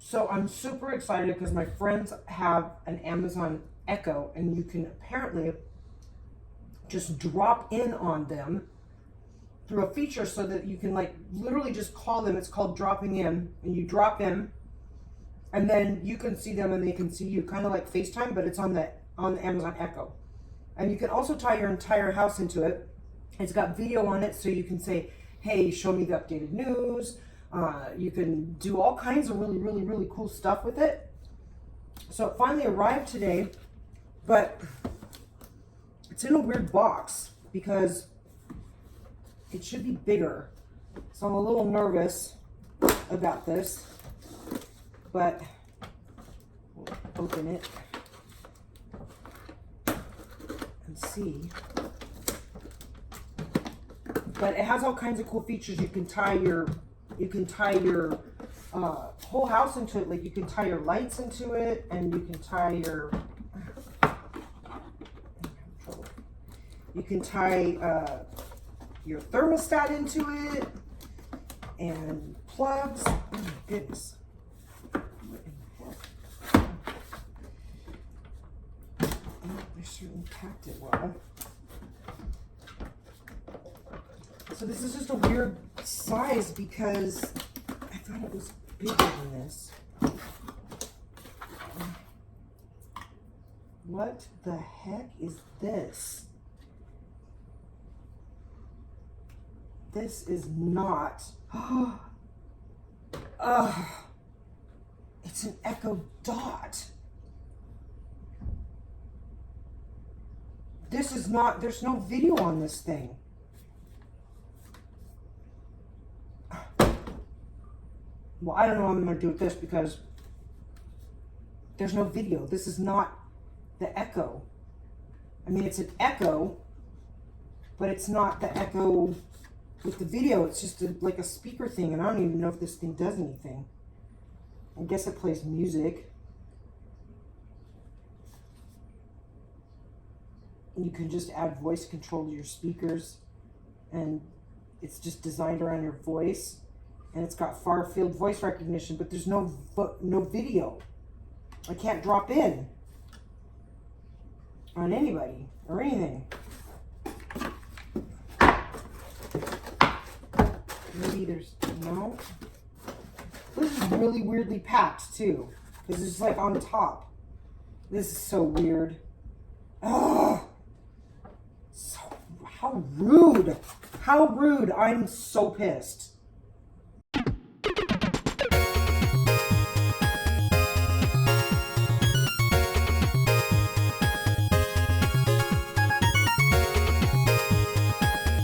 So I'm super excited because my friends have an Amazon Echo, and you can apparently just drop in on them through a feature so that you can like literally just call them. It's called dropping in, and you drop in and then you can see them and they can see you, kind of like FaceTime, but it's on the Amazon Echo. And you can also tie your entire house into it. It's got video on it, so you can say, hey, show me the updated news. You can do all kinds of really, really, really cool stuff with it. So it finally arrived today, but it's in a weird box because it should be bigger. So I'm a little nervous about this, but we'll open it and see. But it has all kinds of cool features. You can tie your whole house into it. Like you can tie your lights into it, and you can tie your your thermostat into it, and plugs. Oh my goodness. What in the heck? Oh, they certainly packed it well. So this is just a weird size because I thought it was bigger than this. What the heck is this? This is not. It's an Echo Dot. This is not, there's no video on this thing. Well, I don't know what I'm going to do with this because there's no video. This is not the Echo. I mean, it's an Echo, but it's not the Echo with the video. It's just like a speaker thing, and I don't even know if this thing does anything. I guess it plays music. You can just add voice control to your speakers, and it's just designed around your voice. And it's got far field voice recognition, but there's no video. I can't drop in on anybody or anything. Maybe there's no. This is really weirdly packed too, because it's like on top. This is so weird. Oh, so how rude! How rude! I'm so pissed.